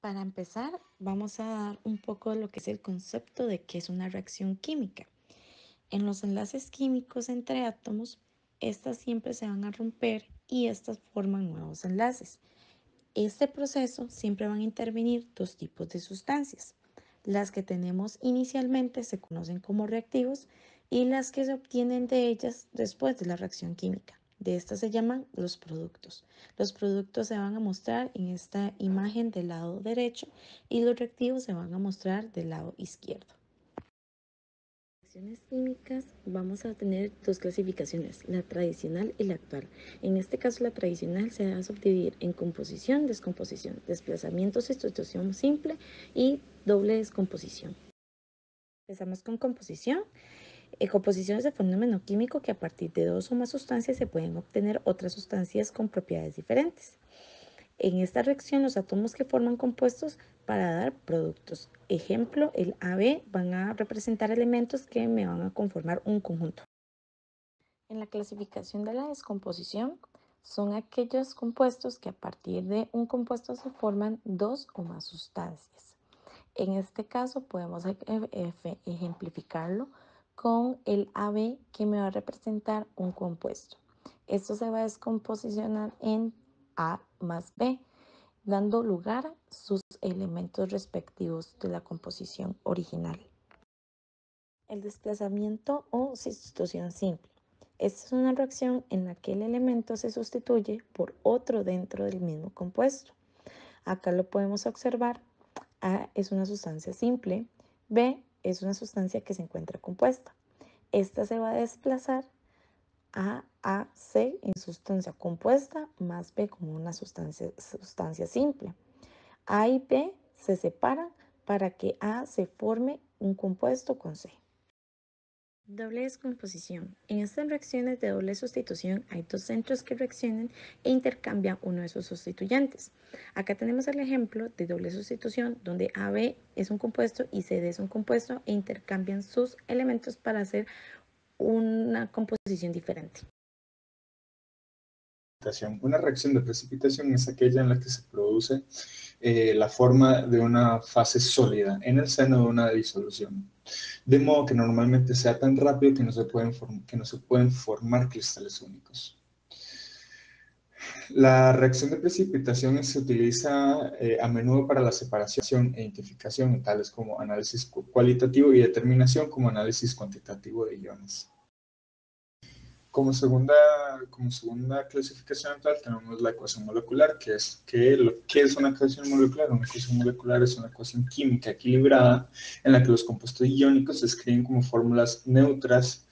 Para empezar, vamos a dar un poco de lo que es el concepto de qué es una reacción química. En los enlaces químicos entre átomos, estas siempre se van a romper y estas forman nuevos enlaces. Este proceso siempre van a intervenir dos tipos de sustancias. Las que tenemos inicialmente se conocen como reactivos y las que se obtienen de ellas después de la reacción química. De estas se llaman los productos. Los productos se van a mostrar en esta imagen del lado derecho y los reactivos se van a mostrar del lado izquierdo. Reacciones químicas vamos a tener dos clasificaciones, la tradicional y la actual. En este caso la tradicional se va a subdividir en composición, descomposición, desplazamiento, sustitución simple y doble descomposición. Empezamos con composición. Composición es el fenómeno químico que a partir de dos o más sustancias se pueden obtener otras sustancias con propiedades diferentes. En esta reacción, los átomos que forman compuestos para dar productos. Ejemplo, el AB van a representar elementos que me van a conformar un conjunto. En la clasificación de la descomposición, son aquellos compuestos que a partir de un compuesto se forman dos o más sustancias. En este caso podemos ejemplificarlo con el AB que me va a representar un compuesto. Esto se va a descomposicionar en A más B, dando lugar a sus elementos respectivos de la composición original. El desplazamiento o sustitución simple. Esta es una reacción en la que el elemento se sustituye por otro dentro del mismo compuesto. Acá lo podemos observar. A es una sustancia simple, B es una sustancia que se encuentra compuesta. Esta se va a desplazar a C en sustancia compuesta más B como una sustancia simple. A y B se separan para que A se forme un compuesto con C. Doble descomposición. En estas reacciones de doble sustitución hay dos centros que reaccionan e intercambian uno de sus sustituyentes. Acá tenemos el ejemplo de doble sustitución donde AB es un compuesto y CD es un compuesto e intercambian sus elementos para hacer una composición diferente. Una reacción de precipitación es aquella en la que se produce la forma de una fase sólida en el seno de una disolución, de modo que normalmente sea tan rápido que no se pueden formar cristales únicos. La reacción de precipitación se utiliza a menudo para la separación e identificación, tales como análisis cualitativo y determinación como análisis cuantitativo de iones. Como segunda clasificación actual tenemos la ecuación molecular, ¿qué es una ecuación molecular? Una ecuación molecular es una ecuación química equilibrada en la que los compuestos iónicos se escriben como fórmulas neutras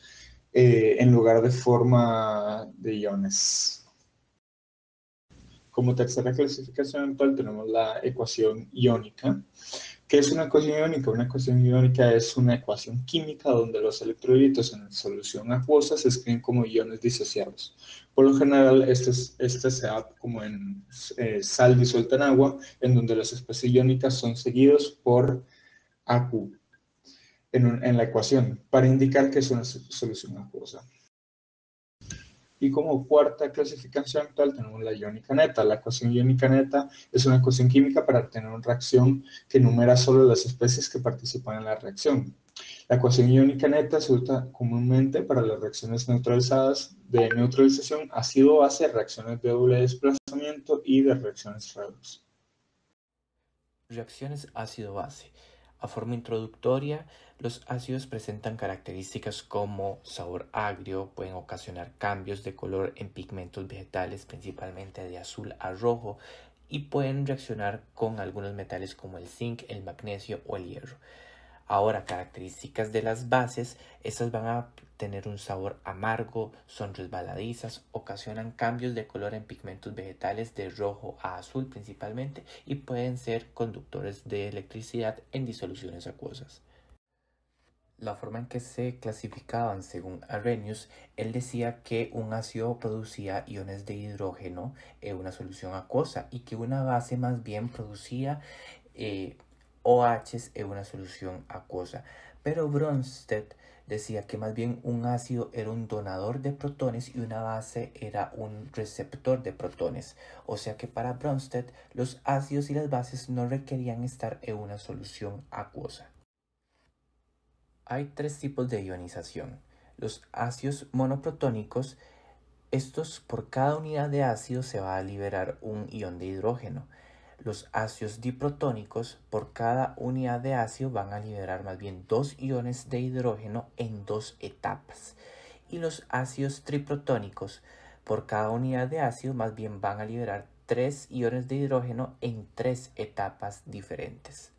en lugar de forma de iones. Como tercera clasificación actual tenemos la ecuación iónica. ¿Qué es una ecuación iónica? Una ecuación iónica es una ecuación química donde los electrolitos en solución acuosa se escriben como iones disociados. Por lo general, este se da como en sal disuelta en agua, en donde los espacios iónicas son seguidos por AQ en la ecuación, para indicar que es una solución acuosa. Y como cuarta clasificación actual tenemos la iónica neta. La ecuación iónica neta es una ecuación química para tener una reacción que enumera solo las especies que participan en la reacción. La ecuación iónica neta se usa comúnmente para las reacciones neutralizadas de neutralización ácido-base, reacciones de doble desplazamiento y de reacciones redox. Reacciones ácido-base. A forma introductoria, los ácidos presentan características como sabor agrio, pueden ocasionar cambios de color en pigmentos vegetales, principalmente de azul a rojo, y pueden reaccionar con algunos metales como el zinc, el magnesio o el hierro. Ahora, características de las bases, estas van a tener un sabor amargo, son resbaladizas, ocasionan cambios de color en pigmentos vegetales de rojo a azul principalmente y pueden ser conductores de electricidad en disoluciones acuosas. La forma en que se clasificaban según Arrhenius, él decía que un ácido producía iones de hidrógeno en una solución acuosa y que una base más bien producía OH en una solución acuosa. Pero Bronsted decía que más bien un ácido era un donador de protones y una base era un receptor de protones. O sea que para Bronsted los ácidos y las bases no requerían estar en una solución acuosa. Hay tres tipos de ionización. Los ácidos monoprotónicos, estos por cada unidad de ácido se va a liberar un ion de hidrógeno. Los ácidos diprotónicos, por cada unidad de ácido van a liberar más bien 2 iones de hidrógeno en 2 etapas. Y los ácidos triprotónicos, por cada unidad de ácido más bien van a liberar 3 iones de hidrógeno en 3 etapas diferentes.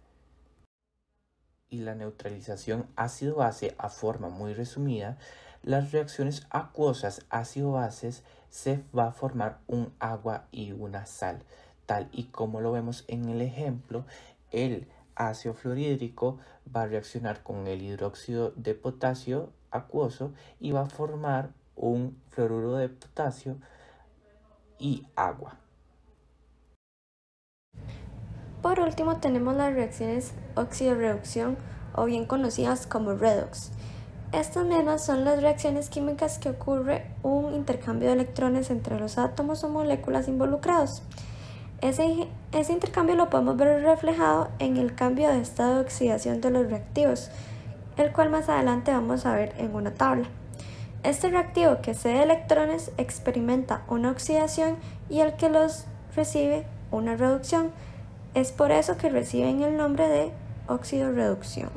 Y la neutralización ácido-base a forma muy resumida, las reacciones acuosas ácido-bases se va a formar un agua y una sal. Tal y como lo vemos en el ejemplo, el ácido fluorhídrico va a reaccionar con el hidróxido de potasio acuoso y va a formar un fluoruro de potasio y agua. Por último tenemos las reacciones óxido-reducción o bien conocidas como redox. Estas mismas son las reacciones químicas que ocurre un intercambio de electrones entre los átomos o moléculas involucrados. Ese intercambio lo podemos ver reflejado en el cambio de estado de oxidación de los reactivos, el cual más adelante vamos a ver en una tabla. Este reactivo que cede electrones experimenta una oxidación y el que los recibe una reducción. Es por eso que reciben el nombre de óxido-reducción.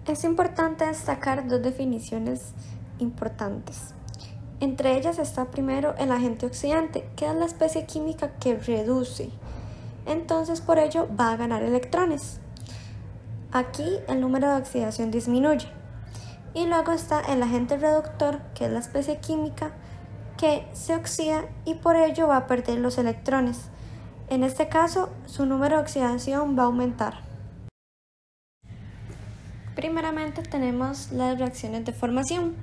Es importante destacar dos definiciones importantes. Entre ellas está primero el agente oxidante, que es la especie química que reduce. Entonces por ello va a ganar electrones. Aquí el número de oxidación disminuye. Y luego está el agente reductor, que es la especie química que se oxida y por ello va a perder los electrones. En este caso, su número de oxidación va a aumentar. Primeramente tenemos las reacciones de formación.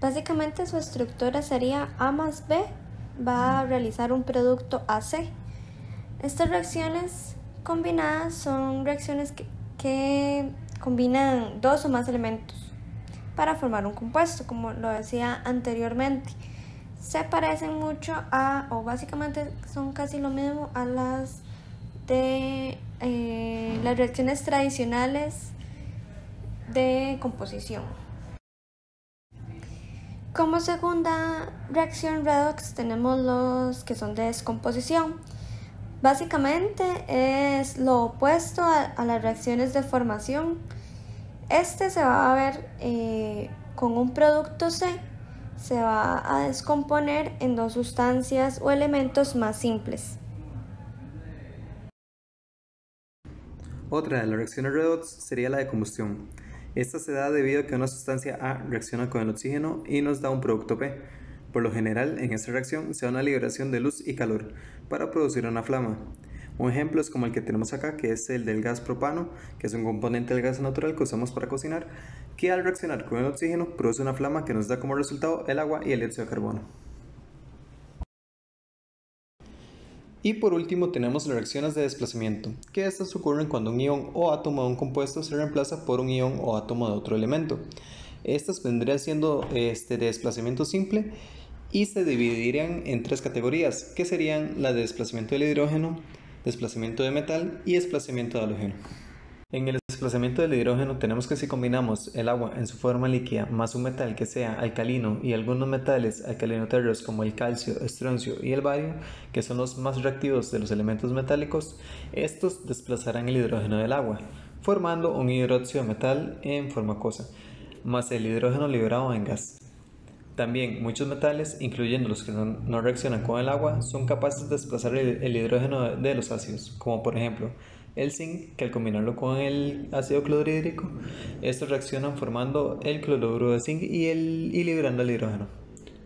Básicamente su estructura sería A más B, va a realizar un producto AC. Estas reacciones combinadas son reacciones que combinan dos o más elementos para formar un compuesto, como lo decía anteriormente. Se parecen mucho o básicamente son casi lo mismo a las de las reacciones tradicionales de composición. Como segunda reacción redox tenemos los que son de descomposición. Básicamente es lo opuesto a las reacciones de formación. Este se va a ver con un producto C, se va a descomponer en dos sustancias o elementos más simples. Otra de las reacciones redox sería la de combustión. Esta se da debido a que una sustancia A reacciona con el oxígeno y nos da un producto P. Por lo general, en esta reacción se da una liberación de luz y calor para producir una flama. Un ejemplo es como el que tenemos acá, que es el del gas propano, que es un componente del gas natural que usamos para cocinar, que al reaccionar con el oxígeno produce una flama que nos da como resultado el agua y el dióxido de carbono. Y por último tenemos las reacciones de desplazamiento, que estas ocurren cuando un ion o átomo de un compuesto se reemplaza por un ion o átomo de otro elemento. Estas vendrían siendo de desplazamiento simple y se dividirían en tres categorías, que serían la de desplazamiento del hidrógeno, desplazamiento de metal y desplazamiento de halógeno. En el desplazamiento del hidrógeno tenemos que si combinamos el agua en su forma líquida más un metal que sea alcalino y algunos metales alcalinoterros como el calcio, estroncio y el bario, que son los más reactivos de los elementos metálicos, estos desplazarán el hidrógeno del agua, formando un hidróxido de metal en forma acuosa, más el hidrógeno liberado en gas. También muchos metales, incluyendo los que no reaccionan con el agua, son capaces de desplazar el hidrógeno de los ácidos, como por ejemplo el zinc, que al combinarlo con el ácido clorhídrico, estos reaccionan formando el cloruro de zinc y liberando el hidrógeno,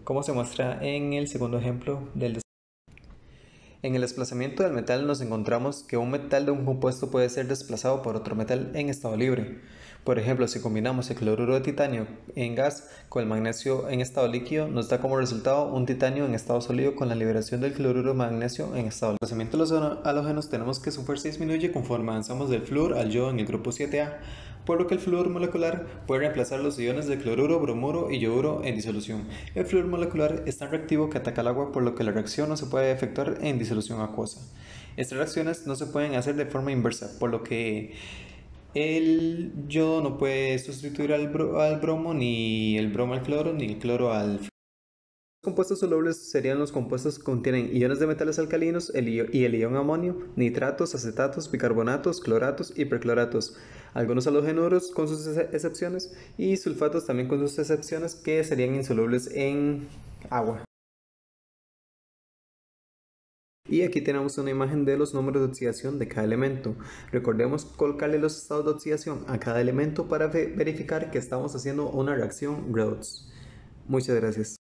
como se muestra en el segundo ejemplo del desplazamiento. En el desplazamiento del metal nos encontramos que un metal de un compuesto puede ser desplazado por otro metal en estado libre. Por ejemplo, si combinamos el cloruro de titanio en gas con el magnesio en estado líquido, nos da como resultado un titanio en estado sólido con la liberación del cloruro de magnesio en estado líquido. En el desplazamiento de los halógenos tenemos que su fuerza disminuye conforme avanzamos del flúor al yodo en el grupo 7A, por lo que el flúor molecular puede reemplazar los iones de cloruro, bromuro y yoduro en disolución. El flúor molecular es tan reactivo que ataca el agua, por lo que la reacción no se puede efectuar en disolución acuosa. Estas reacciones no se pueden hacer de forma inversa, por lo que el yodo no puede sustituir al bromo, ni el bromo al cloro, ni el cloro al flúor. Los compuestos solubles serían los compuestos que contienen iones de metales alcalinos y el ion amonio, nitratos, acetatos, bicarbonatos, cloratos y percloratos, algunos halogenuros con sus excepciones y sulfatos también con sus excepciones, que serían insolubles en agua. Y aquí tenemos una imagen de los números de oxidación de cada elemento. Recordemos colocarle los estados de oxidación a cada elemento para verificar que estamos haciendo una reacción redox. Muchas gracias.